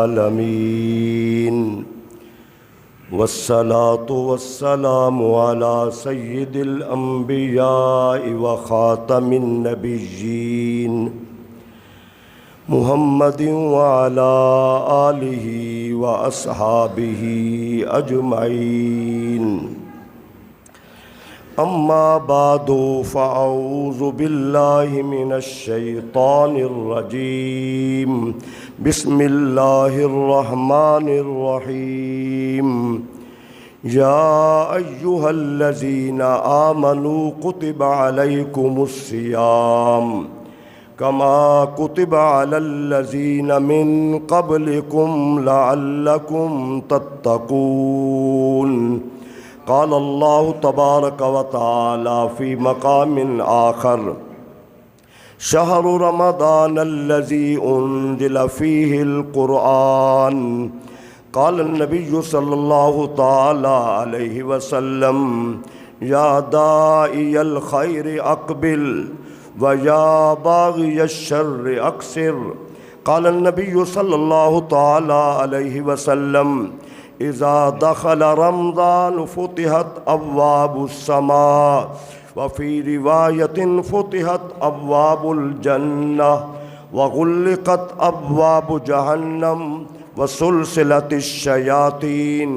العالمین والصلاة والسلام على سید الانبیاء وخاتم النبیین محمد وعلى آلہ واصحابہ اجمعین اما بعد فاعوذ باللہ من الشیطان الرجیم بسم اللہ الرحمن الرحیم یا ایہا الذین آمنوا کتب علیکم الصیام کما کتب علی الذین من قبلکم لعلکم تتقون قال اللہ تبارک و تعالی فی مقام آخر شہر رمضان الذی انزل فیہ القرآن قال النبی صلی اللہ تعالی علیہ وسلم یا داعی الخیر اقبل ویا باغی الشر اقصر قال النبی صلی اللہ تعالی علیہ وسلم اذا دخل رمضان فتحت ابواب السماء وفي رواية فتحت ابواب الجنة وغلقت ابواب جهنم وسلسلة الشياطين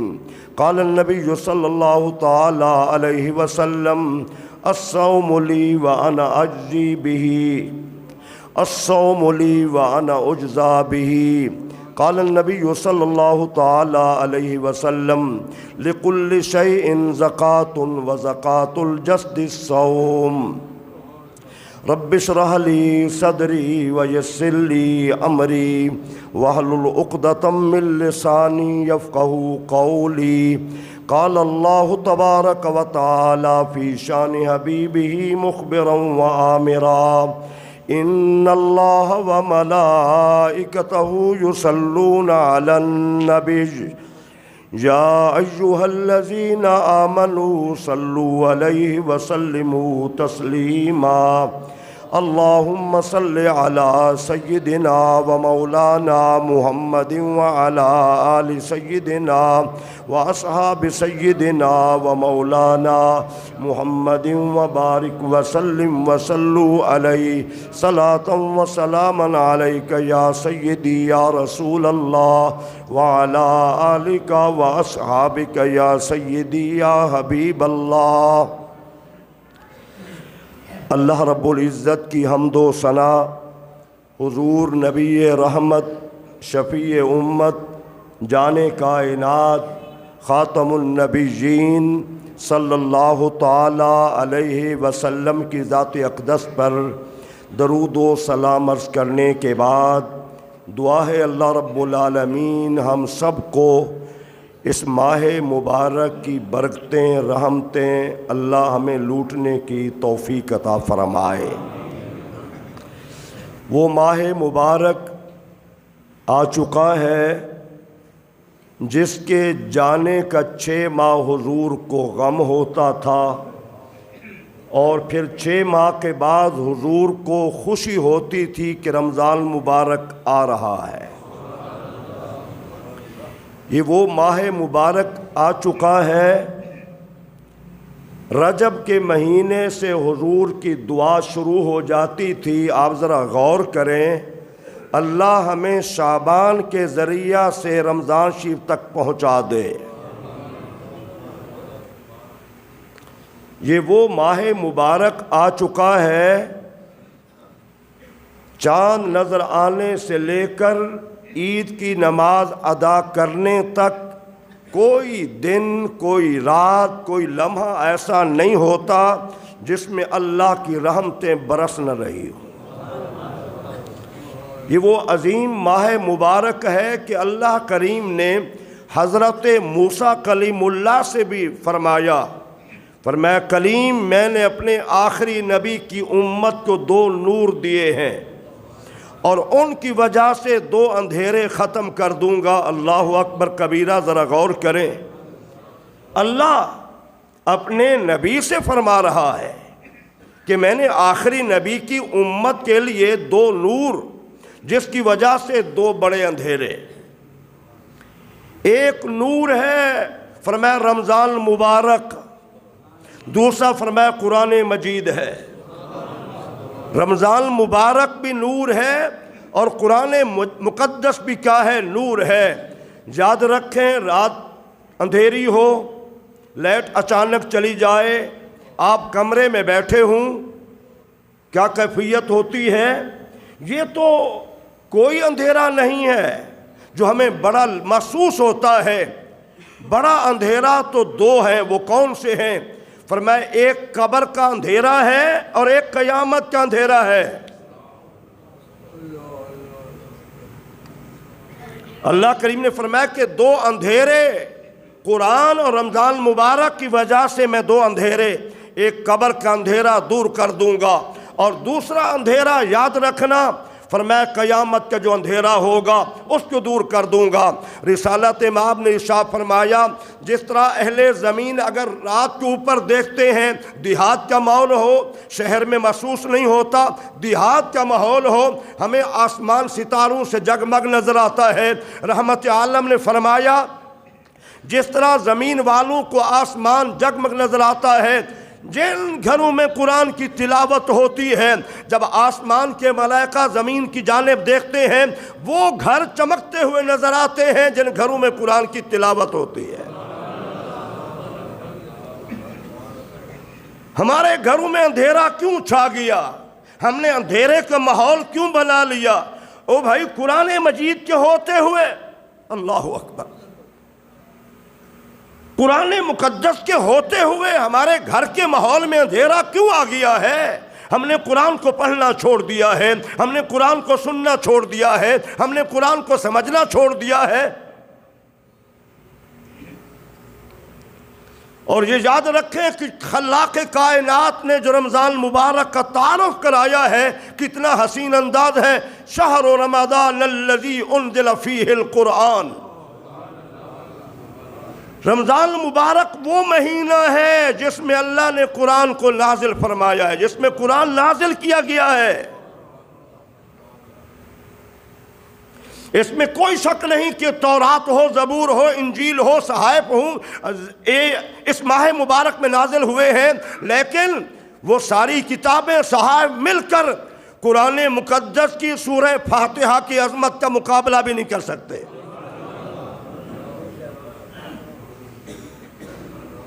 قال النبي صلى الله تعالى عليه وسلم الصوم لي وانا اجزي به الصوم لي وانا اجزى به قال النبي صلى الله تعالى عليه وسلم لكل شيء زكاة وزكاة الجسد الصوم رب اشرح لي صدري ويسر لي أمري واحلل عقدة من لساني يفقهوا قولي قال الله تبارك وتعالى في شان حبيبه مخبرا وآمرا ان اللہ وملائکتہ یصلون علی النبی یا ایہا الذین آمنوا صلوا علیہ وسلموا تسلیما اللہم صل علی سیدنا ومولانا محمد وعلی آل سیدنا واصحاب سیدنا ومولانا محمد وبارک وسلم وصلوا علیہ صلاة وسلاما علیک یا سیدی یا رسول اللہ وعلی آلک واصحابک یا سیدی یا حبیب اللہ۔ اللہ رب العزت کی حمد و ثنا حضور نبی رحمت شفیع امت جان کائنات خاتم النبیین صلی اللہ تعالی علیہ وسلم کی ذات اقدس پر درود و سلام عرض کرنے کے بعد دعا ہے اللہ رب العالمین ہم سب کو اس ماہ مبارک کی برکتیں رحمتیں اللہ ہمیں لوٹنے کی توفیق عطا فرمائے۔ وہ ماہ مبارک آ چکا ہے جس کے جانے کا 6 ماہ حضور کو غم ہوتا تھا اور پھر 6 ماہ کے بعد حضور کو خوشی ہوتی تھی کہ رمضان مبارک آ رہا ہے۔ یہ وہ ماہ مبارک آ چکا ہے۔ رجب کے مہینے سے حضور کی دعا شروع ہو جاتی تھی۔ آپ ذرا غور کریں، اللہ ہمیں شعبان کے ذریعہ سے رمضان شریف تک پہنچا دے۔ یہ وہ ماہ مبارک آ چکا ہے، چاند نظر آنے سے لے کر عید کی نماز ادا کرنے تک کوئی دن، کوئی رات، کوئی لمحہ ایسا نہیں ہوتا جس میں اللہ کی رحمتیں برس نہ رہی ہو۔ یہ وہ عظیم ماہ مبارک ہے کہ اللہ کریم نے حضرت موسیٰ کلیم اللہ سے بھی فرمایا کلیم میں نے اپنے آخری نبی کی امت کو 2 نور دیے ہیں اور ان کی وجہ سے 2 اندھیرے ختم کر دوں گا۔ اللہ اکبر کبیرہ، ذرا غور کریں، اللہ اپنے نبی سے فرما رہا ہے کہ میں نے آخری نبی کی امت کے لیے 2 نور، جس کی وجہ سے 2 بڑے اندھیرے۔ ایک نور ہے فرمایا رمضان مبارک، دوسرا فرمایا قرآن مجید ہے۔ رمضان مبارک بھی نور ہے اور قرآن مقدس بھی کیا ہے؟ نور ہے۔ یاد رکھیں، رات اندھیری ہو، لائٹ اچانک چلی جائے، آپ کمرے میں بیٹھے ہوں، کیا کیفیت ہوتی ہے؟ یہ تو کوئی اندھیرا نہیں ہے جو ہمیں بڑا محسوس ہوتا ہے۔ بڑا اندھیرا تو دو ہیں، وہ کون سے ہیں؟ فرمایا ایک قبر کا اندھیرا ہے اور ایک قیامت کا اندھیرا ہے۔ اللہ کریم نے فرمایا کہ دو اندھیرے، قرآن اور رمضان مبارک کی وجہ سے میں دو اندھیرے، ایک قبر کا اندھیرا دور کر دوں گا، اور دوسرا اندھیرا یاد رکھنا فرمایا قیامت کا جو اندھیرا ہوگا اس کو دور کر دوں گا۔ رسالت مآب نے ارشاد فرمایا جس طرح اہل زمین اگر رات کے اوپر دیکھتے ہیں، دیہات کا ماحول ہو، شہر میں محسوس نہیں ہوتا، دیہات کا ماحول ہو، ہمیں آسمان ستاروں سے جگمگ نظر آتا ہے۔ رحمت عالم نے فرمایا جس طرح زمین والوں کو آسمان جگمگ نظر آتا ہے، جن گھروں میں قرآن کی تلاوت ہوتی ہے، جب آسمان کے ملائکہ زمین کی جانب دیکھتے ہیں وہ گھر چمکتے ہوئے نظر آتے ہیں جن گھروں میں قرآن کی تلاوت ہوتی ہے۔ ہمارے گھروں میں اندھیرا کیوں چھا گیا؟ ہم نے اندھیرے کا ماحول کیوں بنا لیا؟ او بھائی، قرآن مجید کے ہوتے ہوئے، اللہ اکبر، قرآن مقدس کے ہوتے ہوئے ہمارے گھر کے ماحول میں اندھیرا کیوں آ گیا ہے؟ ہم نے قرآن کو پڑھنا چھوڑ دیا ہے، ہم نے قرآن کو سننا چھوڑ دیا ہے، ہم نے قرآن کو سمجھنا چھوڑ دیا ہے۔ اور یہ یاد رکھیں کہ خلاق کائنات نے جو رمضان مبارک کا تعارف کرایا ہے کتنا حسین انداز ہے۔ شہر رمضان الذی انزل فیہ القرآن، رمضان مبارک وہ مہینہ ہے جس میں اللہ نے قرآن کو نازل فرمایا ہے، جس میں قرآن نازل کیا گیا ہے۔ اس میں کوئی شک نہیں کہ تورات ہو، زبور ہو، انجیل ہو، صحائف ہوں، اس ماہ مبارک میں نازل ہوئے ہیں، لیکن وہ ساری کتابیں، صحائف مل کر قرآن مقدس کی سورہ فاتحہ کی عظمت کا مقابلہ بھی نہیں کر سکتے۔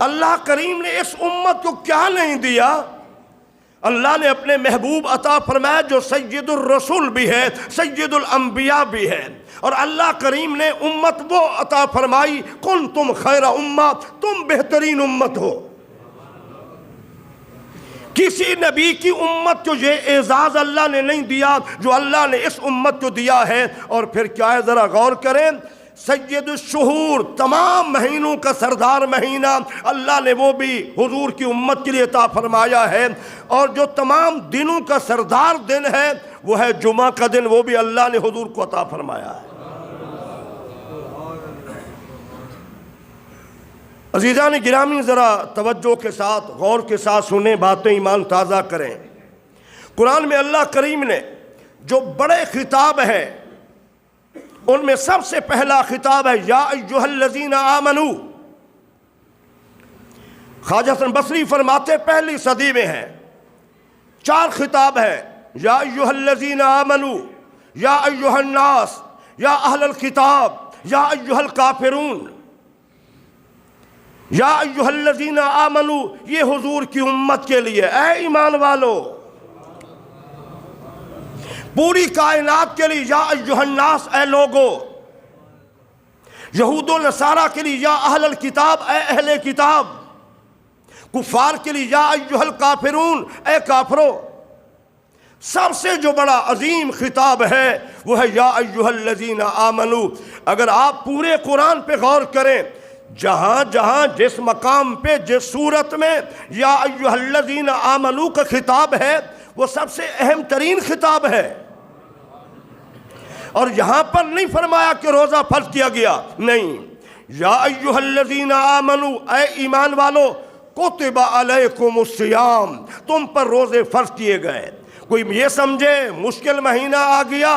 اللہ کریم نے اس امت کو کیا نہیں دیا؟ اللہ نے اپنے محبوب عطا فرمایا جو سید الرسول بھی ہے، سید الانبیاء بھی ہے، اور اللہ کریم نے امت وہ عطا فرمائی، کنتم خیر امہ، تم بہترین امت ہو۔ کسی نبی کی امت کو یہ اعزاز اللہ نے نہیں دیا جو اللہ نے اس امت کو دیا ہے۔ اور پھر کیا ہے، ذرا غور کریں، سید الشہور، تمام مہینوں کا سردار مہینہ اللہ نے وہ بھی حضور کی امت کے لیے عطا فرمایا ہے، اور جو تمام دنوں کا سردار دن ہے وہ ہے جمعہ کا دن، وہ بھی اللہ نے حضور کو عطا فرمایا ہے۔ عزیزان گرامی، ذرا توجہ کے ساتھ، غور کے ساتھ سنیں، باتیں ایمان تازہ کریں۔ قرآن میں اللہ کریم نے جو بڑے خطاب ہیں ان میں سب سے پہلا خطاب ہے یا ایھا الذین آمنو۔ خواجہ حسن بصری فرماتے پہلی صدی میں ہیں، 4 خطاب ہے، یا ایھا الذین آمنو، یا ایھا الناس، یا اہل الکتاب، یا ایھا الکافرون۔ یا ایھا الذین آمنو یہ حضور کی امت کے لیے، اے ایمان والو۔ پوری کائنات کے لیے یا ایھا الناس، اے لوگو۔ یہود و نصارہ کے لیے یا اہل الکتاب، اے اہل کتاب۔ کفار کے لیے یا ایھا الکافرون، اے کافرو۔ سب سے جو بڑا عظیم خطاب ہے وہ ہے یا ایھا الذین آمنو۔ اگر آپ پورے قرآن پہ غور کریں، جہاں جہاں جس مقام پہ جس صورت میں یا ایھا الذین آمنو کا خطاب ہے وہ سب سے اہم ترین خطاب ہے۔ اور یہاں پر نہیں فرمایا کہ روزہ فرض کیا گیا، نہیں، یا ایھا الذین آمنو، اے ایمان والو، کتب علیکم الصیام، تم پر روزے فرض کیے گئے۔ کوئی یہ سمجھے مشکل مہینہ آ گیا،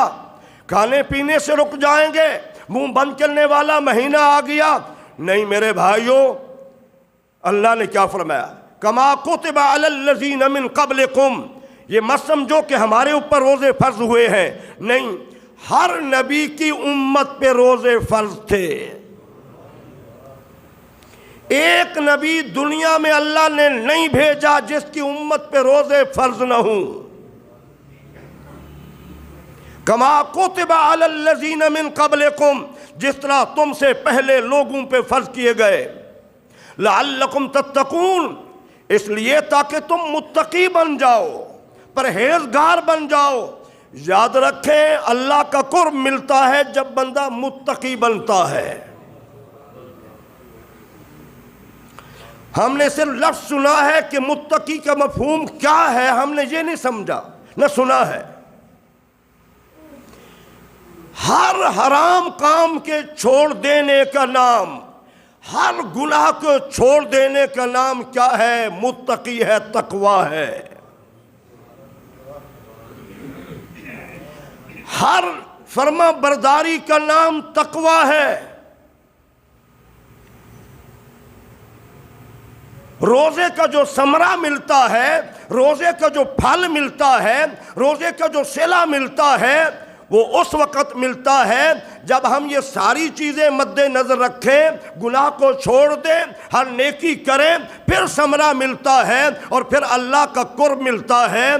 کھانے پینے سے رک جائیں گے، منہ بند کرنے والا مہینہ آ گیا۔ نہیں میرے بھائیوں، اللہ نے کیا فرمایا؟ کما کتب علی الذین من قبلکم، یہ مت سمجھو کہ ہمارے اوپر روزے فرض ہوئے ہیں، نہیں، ہر نبی کی امت پہ روزے فرض تھے۔ ایک نبی دنیا میں اللہ نے نہیں بھیجا جس کی امت پہ روزے فرض نہ ہوں۔ کما کتب علی الذین من قبلکم، جس طرح تم سے پہلے لوگوں پہ فرض کیے گئے، لعلکم تتقون، اس لیے تاکہ تم متقی بن جاؤ، پرہیزگار بن جاؤ۔ یاد رکھیں اللہ کا قرب ملتا ہے جب بندہ متقی بنتا ہے۔ ہم نے صرف لفظ سنا ہے کہ متقی کا مفہوم کیا ہے، ہم نے یہ نہیں سمجھا نہ سنا ہے۔ ہر حرام کام کے چھوڑ دینے کا نام، ہر گناہ کو چھوڑ دینے کا نام کیا ہے؟ متقی ہے، تقویٰ ہے۔ ہر فرما برداری کا نام تقویٰ ہے۔ روزے کا جو ثمرہ ملتا ہے، روزے کا جو پھل ملتا ہے، روزے کا جو صلہ ملتا ہے، وہ اس وقت ملتا ہے جب ہم یہ ساری چیزیں مد نظر رکھیں، گناہ کو چھوڑ دیں، ہر نیکی کریں، پھر ثمرہ ملتا ہے اور پھر اللہ کا قرب ملتا ہے۔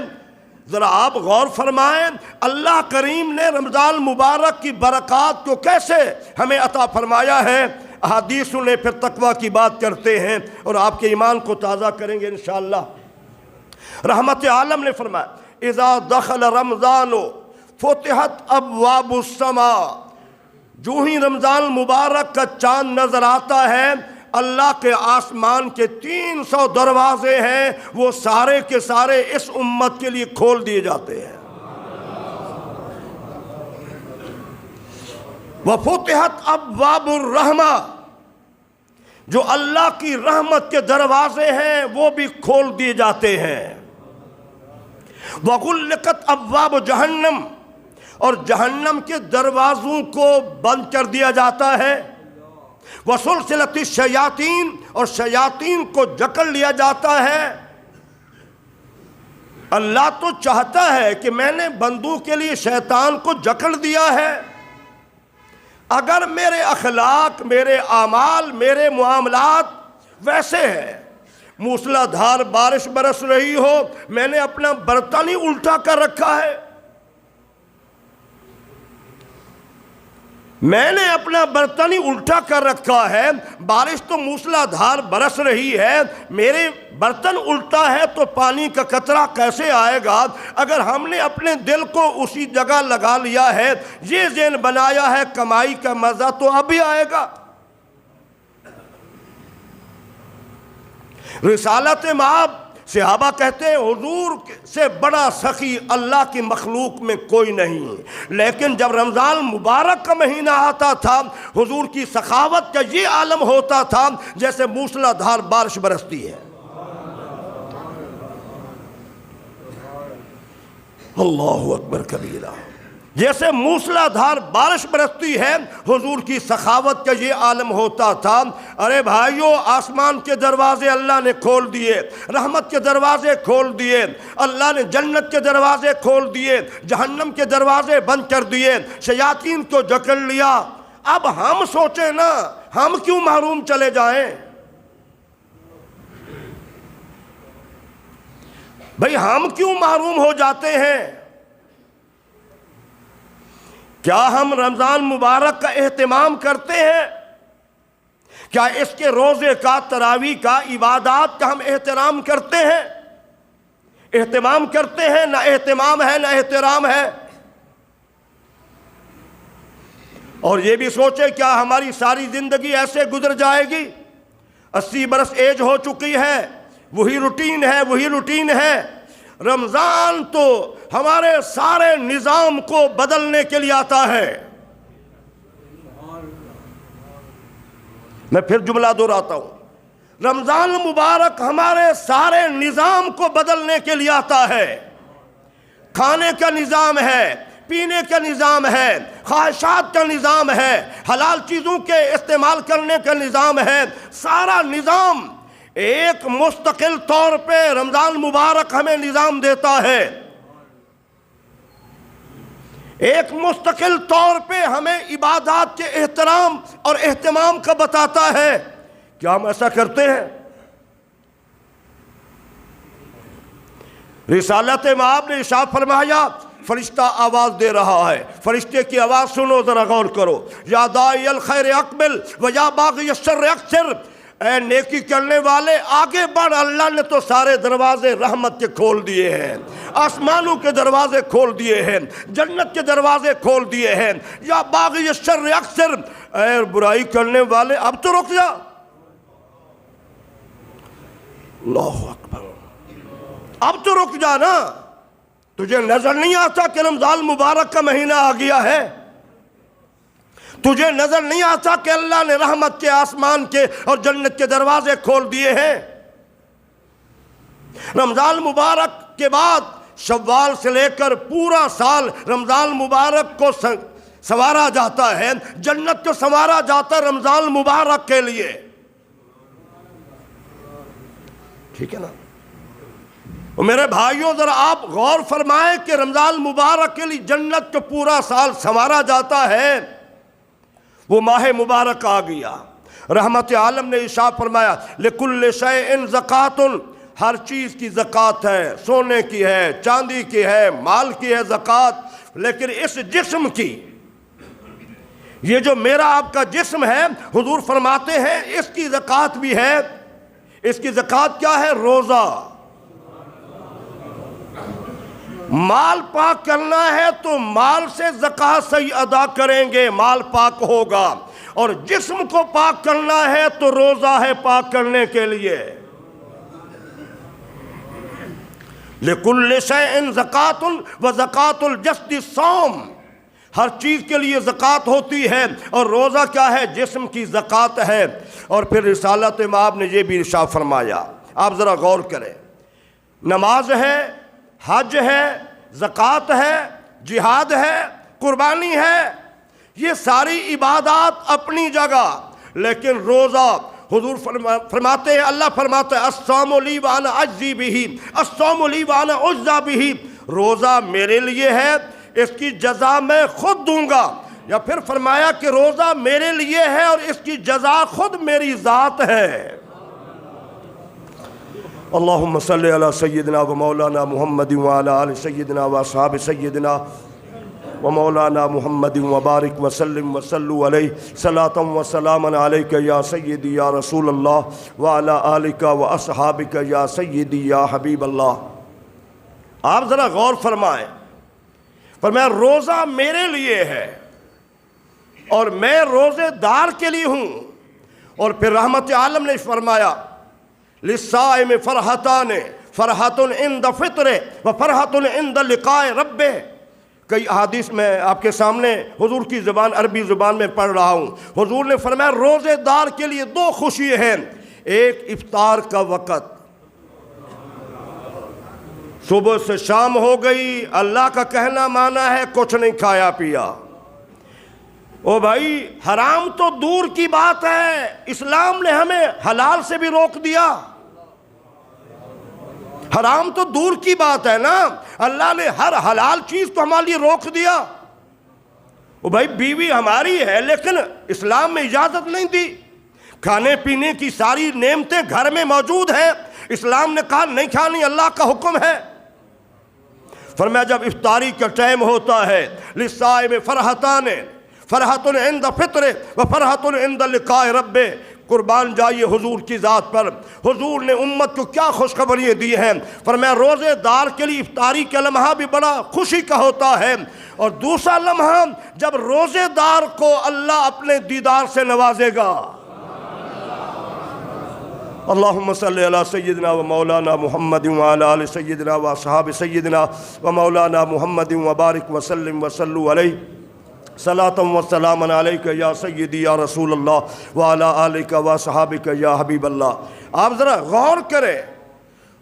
ذرا آپ غور فرمائیں، اللہ کریم نے رمضان مبارک کی برکات کو کیسے ہمیں عطا فرمایا ہے۔ احادیث سنیں، پھر تقویٰ کی بات کرتے ہیں اور آپ کے ایمان کو تازہ کریں گے انشاءاللہ۔ رحمت عالم نے فرمایا اذا دخل رمضان فتحت ابواب السماء، جو ہی رمضان مبارک کا چاند نظر آتا ہے، اللہ کے آسمان کے 300 دروازے ہیں، وہ سارے کے سارے اس امت کے لیے کھول دیے جاتے ہیں۔ وفتحت ابواب الرحمہ، جو اللہ کی رحمت کے دروازے ہیں وہ بھی کھول دیے جاتے ہیں۔ وغلقت ابواب جہنم، اور جہنم کے دروازوں کو بند کر دیا جاتا ہے۔ وسلسلت الشیاطین، اور شیاطین کو جکڑ لیا جاتا ہے۔ اللہ تو چاہتا ہے کہ میں نے بندوں کے لیے شیطان کو جکڑ دیا ہے، اگر میرے اخلاق، میرے اعمال، میرے معاملات ویسے ہیں، موسلا دھار بارش برس رہی ہو، میں نے اپنا برتن ہی الٹا کر رکھا ہے، میں نے اپنا برتن ہی الٹا کر رکھا ہے، بارش تو موسلا دھار برس رہی ہے، میرے برتن الٹا ہے تو پانی کا قطرہ کیسے آئے گا؟ اگر ہم نے اپنے دل کو اسی جگہ لگا لیا ہے، یہ ذہن بنایا ہے کمائی کا مزہ تو ابھی آئے گا۔ رسالت مآب، صحابہ کہتے ہیں حضور سے بڑا سخی اللہ کی مخلوق میں کوئی نہیں، لیکن جب رمضان مبارک کا مہینہ آتا تھا، حضور کی سخاوت کا یہ عالم ہوتا تھا جیسے موسلا دھار بارش برستی ہے۔ اللہ اکبر کبیرہ، جیسے موسلا دھار بارش برستی ہے، حضور کی سخاوت کا یہ عالم ہوتا تھا۔ ارے بھائیو، آسمان کے دروازے اللہ نے کھول دیے، رحمت کے دروازے کھول دیے، اللہ نے جنت کے دروازے کھول دیے، جہنم کے دروازے بند کر دیے، شیاطین کو جکڑ لیا۔ اب ہم سوچیں نا، ہم کیوں محروم چلے جائیں؟ بھئی ہم کیوں محروم ہو جاتے ہیں؟ کیا ہم رمضان مبارک کا اہتمام کرتے ہیں؟ کیا اس کے روزے کا، تراویح کا، عبادات کا ہم احترام کرتے ہیں؟ اہتمام کرتے ہیں؟ نہ اہتمام ہے نہ احترام ہے۔ اور یہ بھی سوچے کیا ہماری ساری زندگی ایسے گزر جائے گی؟ 80 برس ایج ہو چکی ہے، وہی روٹین ہے، وہی روٹین ہے۔ رمضان تو ہمارے سارے نظام کو بدلنے کے لیے آتا ہے۔ میں پھر جملہ دہراتا ہوں، رمضان مبارک ہمارے سارے نظام کو بدلنے کے لیے آتا ہے۔ کھانے کا نظام ہے، پینے کا نظام ہے، خواہشات کا نظام ہے، حلال چیزوں کے استعمال کرنے کا نظام ہے، سارا نظام ایک مستقل طور پہ رمضان مبارک ہمیں نظام دیتا ہے، ایک مستقل طور پہ ہمیں عبادات کے احترام اور اہتمام کا بتاتا ہے۔ کیا ہم ایسا کرتے ہیں؟ رسالت مآب نے ارشاد فرمایا فرشتہ آواز دے رہا ہے، فرشتے کی آواز سنو، ذرا غور کرو، یا داعی الخیر اقبل و یا باغی الشر اقصر، اے نیکی کرنے والے آگے بڑھ، اللہ نے تو سارے دروازے رحمت کے کھول دیے ہیں، آسمانوں کے دروازے کھول دیے ہیں، جنت کے دروازے کھول دیے ہیں، یا باغی الشر اقصر، اے برائی کرنے والے اب تو رک جا۔ اللہ اکبر، اب تو رک جا نا، تجھے نظر نہیں آتا کہ رمضان مبارک کا مہینہ آ گیا ہے؟ تجھے نظر نہیں آتا کہ اللہ نے رحمت کے، آسمان کے اور جنت کے دروازے کھول دیے ہیں؟ رمضان مبارک کے بعد شوال سے لے کر پورا سال رمضان مبارک کو سنوارا جاتا ہے، جنت کو سنوارا جاتا ہے رمضان مبارک کے لیے، ٹھیک ہے نا؟ میرے بھائیوں ذرا آپ غور فرمائیں کہ رمضان مبارک کے لیے جنت کو پورا سال سنوارا جاتا ہے، وہ ماہ مبارک آ گیا۔ رحمت عالم نے ارشاد فرمایا لِكُلِّ شَيْءٍ زَكَاةٌ، ہر چیز کی زکوٰۃ ہے، سونے کی ہے، چاندی کی ہے، مال کی ہے زکوٰۃ، لیکن اس جسم کی، یہ جو میرا آپ کا جسم ہے، حضور فرماتے ہیں اس کی زکوٰۃ بھی ہے۔ اس کی زکوٰۃ کیا ہے؟ روزہ۔ مال پاک کرنا ہے تو مال سے زکوٰۃ صحیح ادا کریں گے، مال پاک ہوگا، اور جسم کو پاک کرنا ہے تو روزہ ہے پاک کرنے کے لیے۔ لِكُلِّ شَيْءٍ زَكَاةٌ وَزَكَاةُ الْجَسْدِ الصَّوْمُ، ہر چیز کے لیے زکوٰۃ ہوتی ہے، اور روزہ کیا ہے؟ جسم کی زکوٰۃ ہے۔ اور پھر رسالت مآب نے یہ بھی ارشاد فرمایا، آپ ذرا غور کریں، نماز ہے، حج ہے، زکوٰۃ ہے، جہاد ہے، قربانی ہے، یہ ساری عبادات اپنی جگہ، لیکن روزہ حضور فرماتے ہیں، اللہ فرماتا ہے الصوم لی وانا اجزی بہ، الصوم لی وانا اجزی بہ، روزہ میرے لیے ہے، اس کی جزا میں خود دوں گا۔ یا پھر فرمایا کہ روزہ میرے لیے ہے اور اس کی جزا خود میری ذات ہے۔ اللہم صلی علی سیدنا و مولانا محمد وعلی آل سیدنا و اصحاب سیدنا و مولانا محمد وبارک وسلم وصلو علیہ صلاۃ و سلاما علیک یا سیدی یا رسول اللہ وعلی آلک و اصحابک یا سیدی یا حبیب اللہ۔ آپ ذرا غور فرمائیں، فرمایا روزہ میرے لیے ہے اور میں روزے دار کے لیے ہوں۔ اور پھر رحمت عالم نے فرمایا لِلصَّائِمِ فَرْحَتَانِ فَرْحَةٌ عِنْدَ فِطْرِهِ وَفَرْحَةٌ عِنْدَ لِقَاءِ رَبِّهِ۔ کئی احادیث میں آپ کے سامنے حضور کی زبان عربی زبان میں پڑھ رہا ہوں، حضور نے فرمایا روزے دار کے لیے دو خوشی ہیں، ایک افطار کا وقت، صبح سے شام ہو گئی، اللہ کا کہنا مانا ہے کچھ نہیں کھایا پیا۔ او بھائی حرام تو دور کی بات ہے، اسلام نے ہمیں حلال سے بھی روک دیا، حرام تو دور کی بات ہے نا، اللہ نے ہر حلال چیز کو ہمارے لیے روک دیا۔ او بھائی بیوی ہماری ہے لیکن اسلام میں اجازت نہیں دی، کھانے پینے کی ساری نعمتیں گھر میں موجود ہیں، اسلام نے کہا نہیں کھانی، اللہ کا حکم ہے۔ فرمایا جب افطاری کا ٹائم ہوتا ہے لِلصَّائِمِ فَرْحَتَانِ فَرْحَةٌ عِنْدَ فِطْرِهِ وَفَرْحَةٌ عِنْدَ لِقَاءِ رَبِّهِ۔ قربان جائیے حضور کی ذات پر، حضور نے امت کو کیا خوشخبریاں دی ہیں۔ فرمایا روزے دار کے لیے افطاری کا لمحہ بھی بڑا خوشی کا ہوتا ہے، اور دوسرا لمحہ جب روزے دار کو اللہ اپنے دیدار سے نوازے گا۔ اللہم صلی علی سیدنا و مولانا محمد وعلی آل سیدنا و اصحاب سیدنا و مولانا محمد وبارک وسلم وصلو علیہ صلاۃ و سلاما علیک یا سیدی یا رسول اللہ وعلی آلک و اصحابک یا حبیب اللہ۔ آپ ذرا غور کریں،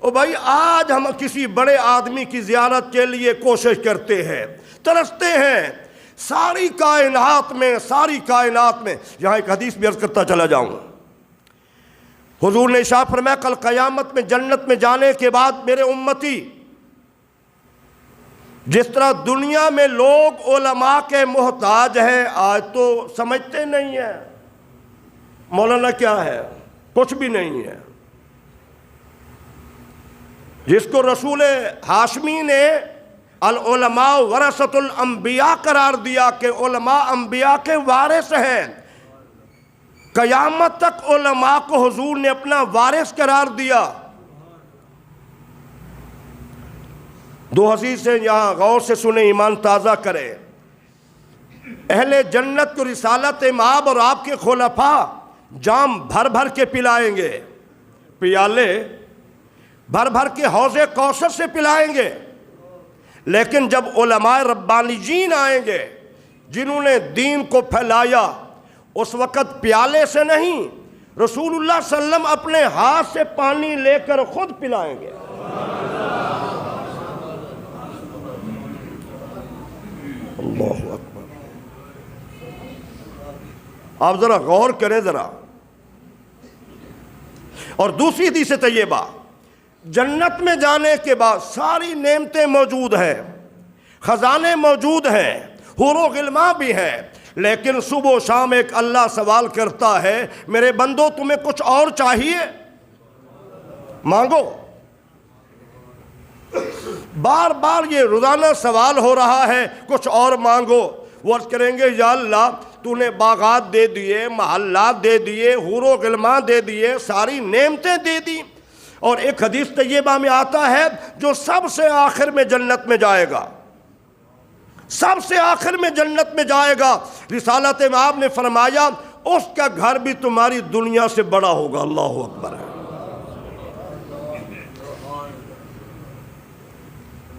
او بھائی آج ہم کسی بڑے آدمی کی زیارت کے لیے کوشش کرتے ہیں، ترستے ہیں، ساری کائنات میں یہاں ایک حدیث بھی عرض کرتا چلا جاؤں۔ حضور نے ارشاد فرمایا کل قیامت میں جنت میں جانے کے بعد میرے امتی جس طرح دنیا میں لوگ علماء کے محتاج ہیں، آج تو سمجھتے نہیں ہیں مولانا کیا ہے، کچھ بھی نہیں ہے۔ جس کو رسول ہاشمی نے العلماء ورثۃ الانبیاء قرار دیا کہ علماء انبیاء کے وارث ہیں، قیامت تک علماء کو حضور نے اپنا وارث قرار دیا۔ دو حدیث سے یہاں غور سے سنیں، ایمان تازہ کریں۔ اہل جنت کو رسالت مآب اور آپ کے خلفاء جام بھر بھر کے پلائیں گے، پیالے بھر بھر کے حوض کوثر سے پلائیں گے، لیکن جب علماء ربانیین آئیں گے جنہوں نے دین کو پھیلایا، اس وقت پیالے سے نہیں، رسول اللہ صلی اللہ علیہ وسلم اپنے ہاتھ سے پانی لے کر خود پلائیں گے۔ اللہ اکبر۔ آپ ذرا غور کریں ذرا۔ اور دوسری حدیث طیبہ، جنت میں جانے کے بعد ساری نعمتیں موجود ہیں، خزانے موجود ہیں، حور و غلمان بھی ہیں، لیکن صبح و شام ایک اللہ سوال کرتا ہے میرے بندو تمہیں کچھ اور چاہیے؟ مانگو۔ بار بار یہ روزانہ سوال ہو رہا ہے کچھ اور مانگو۔ وہ عرض کریں گے یا اللہ تو نے باغات دے دیے، محلات دے دیے، حور و غلمان دے دیے، ساری نعمتیں دے دی۔ اور ایک حدیث طیبہ میں آتا ہے جو سب سے آخر میں جنت میں جائے گا، سب سے آخر میں جنت میں جائے گا، رسالت مآب نے فرمایا اس کا گھر بھی تمہاری دنیا سے بڑا ہوگا۔ اللہ اکبر۔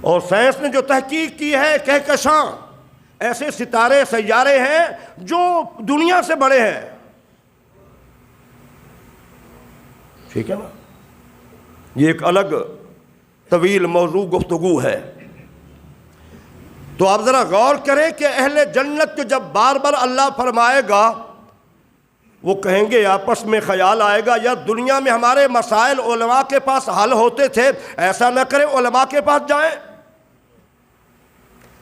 اور سائنس نے جو تحقیق کی ہے کہکشاں، ایسے ستارے سیارے ہیں جو دنیا سے بڑے ہیں، ٹھیک ہے نا؟ یہ ایک الگ طویل موضوع گفتگو ہے۔ تو آپ ذرا غور کریں کہ اہل جنت کو جب بار بار اللہ فرمائے گا، وہ کہیں گے آپس میں خیال آئے گا یا دنیا میں ہمارے مسائل علماء کے پاس حل ہوتے تھے، ایسا نہ کریں علماء کے پاس جائیں۔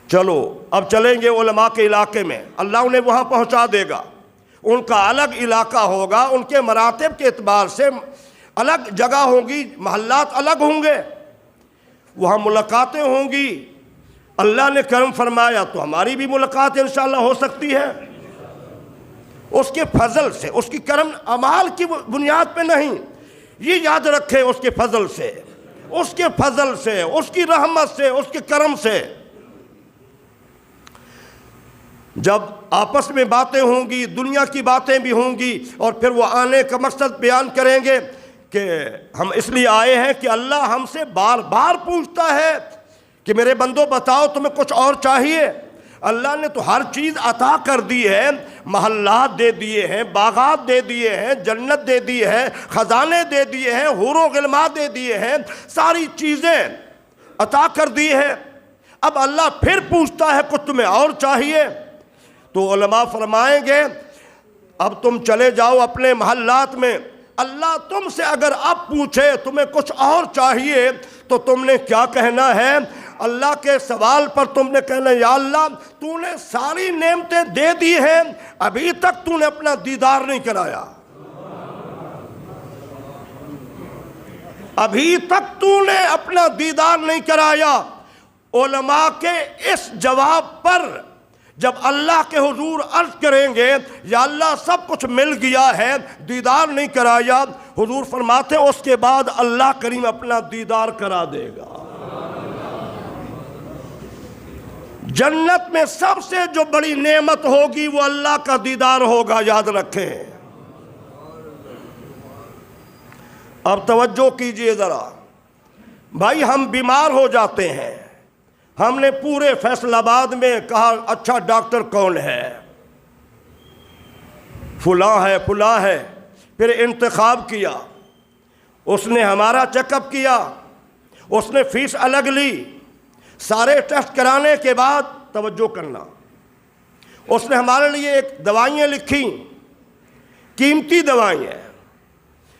چلو اب چلیں گے علماء کے علاقے میں، اللہ انہیں وہاں پہنچا دے گا، ان کا الگ علاقہ ہوگا، ان کے مراتب کے اعتبار سے الگ جگہ ہوں گی، محلات الگ ہوں گے، وہاں ملاقاتیں ہوں گی۔ اللہ نے کرم فرمایا تو ہماری بھی ملاقات انشاءاللہ ہو سکتی ہے، اس کے فضل سے، اس کی کرم اعمال کی بنیاد پہ نہیں، یہ یاد رکھیں، اس کے فضل سے، اس کے فضل سے، اس کی رحمت سے، اس کے کرم سے۔ جب آپس میں باتیں ہوں گی، دنیا کی باتیں بھی ہوں گی، اور پھر وہ آنے کا مقصد بیان کریں گے کہ ہم اس لیے آئے ہیں کہ اللہ ہم سے بار بار پوچھتا ہے کہ میرے بندو بتاؤ تمہیں کچھ اور چاہیے؟ اللہ نے تو ہر چیز عطا کر دی ہے، محلات دے دیے ہیں، باغات دے دیے ہیں، جنت دے دی ہے، خزانے دے دیے ہیں، حور و غلمان دے دیے ہیں، ساری چیزیں عطا کر دی ہے۔ اب اللہ پھر پوچھتا ہے کچھ تمہیں اور چاہیے؟ تو علماء فرمائیں گے اب تم چلے جاؤ اپنے محلات میں، اللہ تم سے اگر اب پوچھے تمہیں کچھ اور چاہیے تو تم نے کیا کہنا ہے؟ اللہ کے سوال پر تم نے کہنا یا اللہ تو نے ساری نعمتیں دے دی ہیں، ابھی تک تو نے اپنا دیدار نہیں کرایا، ابھی تک تو نے اپنا دیدار نہیں کرایا۔ علماء کے اس جواب پر جب اللہ کے حضور عرض کریں گے یا اللہ سب کچھ مل گیا ہے، دیدار نہیں کرایا، حضور فرماتے ہیں اس کے بعد اللہ کریم اپنا دیدار کرا دے گا۔ جنت میں سب سے جو بڑی نعمت ہوگی وہ اللہ کا دیدار ہوگا، یاد رکھیں۔ اب توجہ کیجئے ذرا، بھائی ہم بیمار ہو جاتے ہیں، ہم نے پورے فیصل آباد میں کہا اچھا ڈاکٹر کون ہے، فلاں ہے، پھر انتخاب کیا، اس نے ہمارا چیک اپ کیا، اس نے فیس الگ لی. سارے ٹیسٹ کرانے کے بعد توجہ کرنا، اس نے ہمارے لیے ایک دوائیاں لکھی، قیمتی دوائیاں،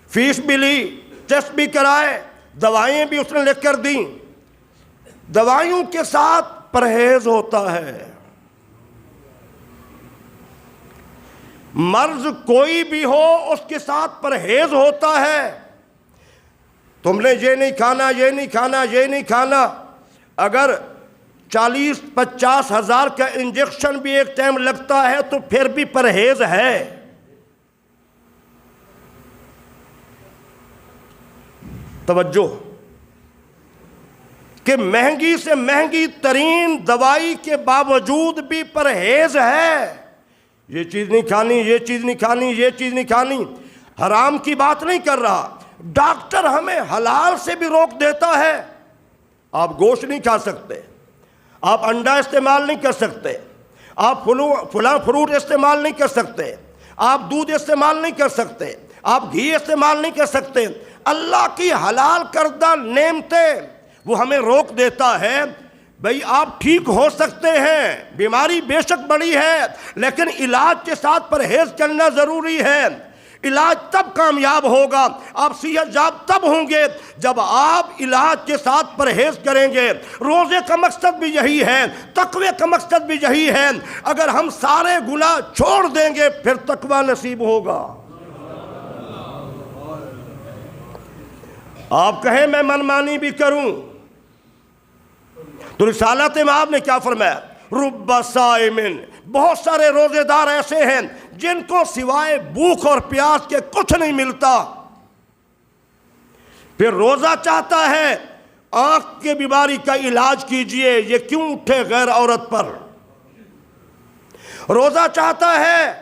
فیس بھی لی، ٹیسٹ بھی کرائے، دوائیں بھی اس نے لکھ کر دیں. دوائیوں کے ساتھ پرہیز ہوتا ہے. مرض کوئی بھی ہو اس کے ساتھ پرہیز ہوتا ہے. تم نے یہ نہیں کھانا، یہ نہیں کھانا، یہ نہیں کھانا. اگر 40-50 ہزار کا انجیکشن بھی ایک ٹائم لگتا ہے تو پھر بھی پرہیز ہے. توجہ کہ مہنگی سے مہنگی ترین دوائی کے باوجود بھی پرہیز ہے. یہ چیز نہیں کھانی، یہ چیز نہیں کھانی، یہ چیز نہیں کھانی. حرام کی بات نہیں کر رہا، ڈاکٹر ہمیں حلال سے بھی روک دیتا ہے. آپ گوشت نہیں کھا سکتے، آپ انڈا استعمال نہیں کر سکتے، آپ فلاں فروٹ استعمال نہیں کر سکتے، آپ دودھ استعمال نہیں کر سکتے، آپ گھی استعمال نہیں کر سکتے. اللہ کی حلال کردہ نعمتیں وہ ہمیں روک دیتا ہے. بھئی آپ ٹھیک ہو سکتے ہیں، بیماری بے شک بڑی ہے، لیکن علاج کے ساتھ پرہیز کرنا ضروری ہے. علاج تب کامیاب ہوگا، آپ صحت یاب تب ہوں گے جب آپ علاج کے ساتھ پرہیز کریں گے. روزے کا مقصد بھی یہی ہے، تقوی کا مقصد بھی یہی ہے. اگر ہم سارے گناہ چھوڑ دیں گے پھر تقوی نصیب ہوگا. آپ کہیں میں منمانی بھی کروں تو رسالت مآب نے کیا فرمایا؟ رب صائمن، بہت سارے روزے دار ایسے ہیں جن کو سوائے بھوک اور پیاس کے کچھ نہیں ملتا. پھر روزہ چاہتا ہے آنکھ کی بیماری کا علاج کیجئے، یہ کیوں اٹھے غیر عورت پر؟ روزہ چاہتا ہے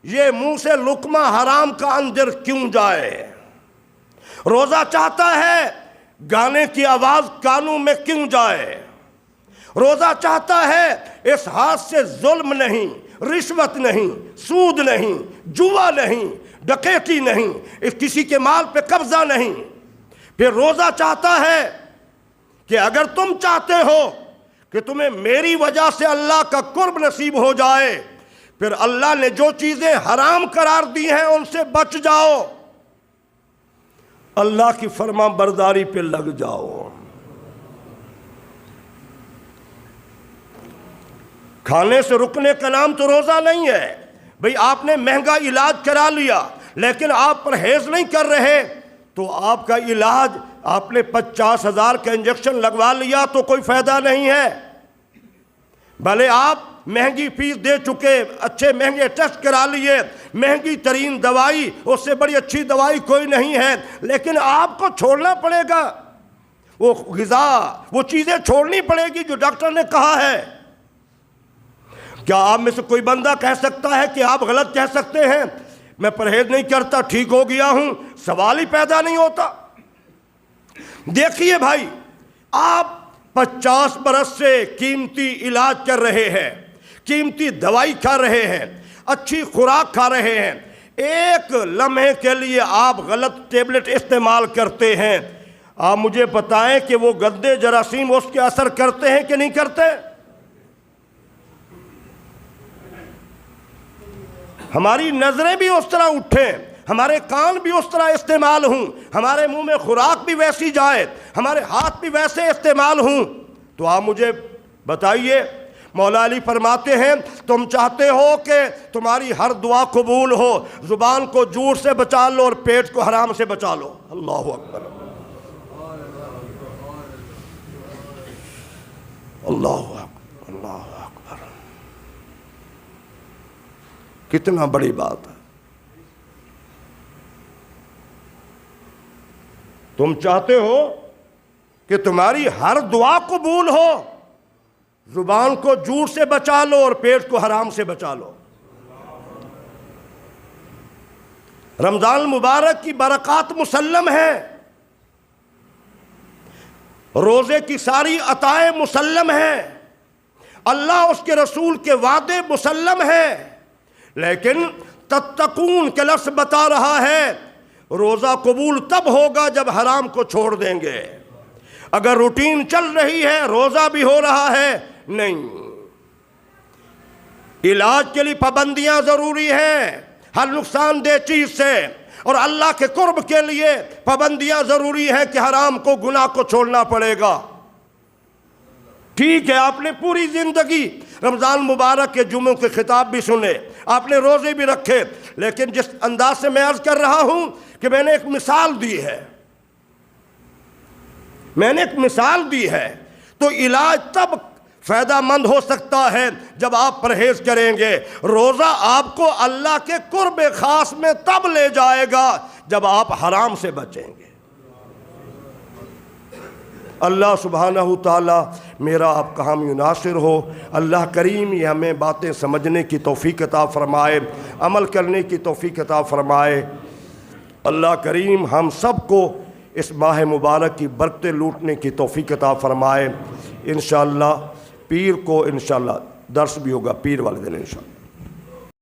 یہ منہ سے لقمہ حرام کا اندر کیوں جائے؟ روزہ چاہتا ہے گانے کی آواز کانوں میں کیوں جائے؟ روزہ چاہتا ہے اس ہاتھ سے ظلم نہیں، رشوت نہیں، سود نہیں، جوا نہیں، ڈکیتی نہیں، کسی کے مال پہ قبضہ نہیں. پھر روزہ چاہتا ہے کہ اگر تم چاہتے ہو کہ تمہیں میری وجہ سے اللہ کا قرب نصیب ہو جائے، پھر اللہ نے جو چیزیں حرام قرار دی ہیں ان سے بچ جاؤ، اللہ کی فرما برداری پہ لگ جاؤ. کھانے سے رکنے کا نام تو روزہ نہیں ہے. بھئی آپ نے مہنگا علاج کرا لیا لیکن آپ پرہیز نہیں کر رہے تو آپ کا علاج، آپ نے 50 ہزار کا انجیکشن لگوا لیا تو کوئی فائدہ نہیں ہے. بھلے آپ مہنگی فیس دے چکے، اچھے مہنگے ٹیسٹ کرا لیے، مہنگی ترین دوائی، اس سے بڑی اچھی دوائی کوئی نہیں ہے، لیکن آپ کو چھوڑنا پڑے گا. وہ غذا، وہ چیزیں چھوڑنی پڑے گی جو ڈاکٹر نے کہا ہے. کیا آپ میں سے کوئی بندہ کہہ سکتا ہے کہ آپ غلط کہہ سکتے ہیں میں پرہیز نہیں کرتا ٹھیک ہو گیا ہوں؟ سوال ہی پیدا نہیں ہوتا. دیکھیے بھائی، آپ 50 برس سے قیمتی علاج کر رہے ہیں، قیمتی دوائی کھا رہے ہیں، اچھی خوراک کھا رہے ہیں، ایک لمحے کے لیے آپ غلط ٹیبلٹ استعمال کرتے ہیں. آپ مجھے بتائیں کہ وہ گندے جراثیم اس کے اثر کرتے ہیں کہ نہیں کرتے؟ ہماری نظریں بھی اس طرح اٹھیں، ہمارے کان بھی اس طرح استعمال ہوں، ہمارے منہ میں خوراک بھی ویسی جائے، ہمارے ہاتھ بھی ویسے استعمال ہوں. تو آپ مجھے بتائیے، مولا علی فرماتے ہیں تم چاہتے ہو کہ تمہاری ہر دعا قبول ہو، زبان کو جھوٹ سے بچا لو اور پیٹ کو حرام سے بچا لو. اللہ اکبر، اللہ اکبر، اللہ اکبر. کتنا بڑی بات ہے. تم چاہتے ہو کہ تمہاری ہر دعا قبول ہو، زبان کو جھوٹ سے بچا لو اور پیٹ کو حرام سے بچا لو. رمضان المبارک کی برکات مسلم ہے، روزے کی ساری عطائیں مسلم ہیں، اللہ اس کے رسول کے وعدے مسلم ہیں، لیکن تتقون کا لفظ بتا رہا ہے روزہ قبول تب ہوگا جب حرام کو چھوڑ دیں گے. اگر روٹین چل رہی ہے روزہ بھی ہو رہا ہے نہیں. علاج کے لیے پابندیاں ضروری ہیں ہر نقصان دہ چیز سے، اور اللہ کے قرب کے لیے پابندیاں ضروری ہیں کہ حرام کو گناہ کو چھوڑنا پڑے گا. ٹھیک ہے آپ نے پوری زندگی رمضان مبارک کے جمعوں کے خطاب بھی سنے، آپ نے روزے بھی رکھے، لیکن جس انداز سے میں عرض کر رہا ہوں کہ میں نے ایک مثال دی ہے، تو علاج تب فائدہ مند ہو سکتا ہے جب آپ پرہیز کریں گے. روزہ آپ کو اللہ کے قرب خاص میں تب لے جائے گا جب آپ حرام سے بچیں گے. اللہ سبحانہ تعالی میرا آپ کا حامی و ناصر ہو. اللہ کریم یہ ہمیں باتیں سمجھنے کی توفیق عطا فرمائے، عمل کرنے کی توفیق عطا فرمائے. اللہ کریم ہم سب کو اس ماہ مبارک کی برکتیں لوٹنے کی توفیق عطا فرمائے. انشاءاللہ پیر کو انشاءاللہ درس بھی ہوگا، پیر والے دن انشاءاللہ.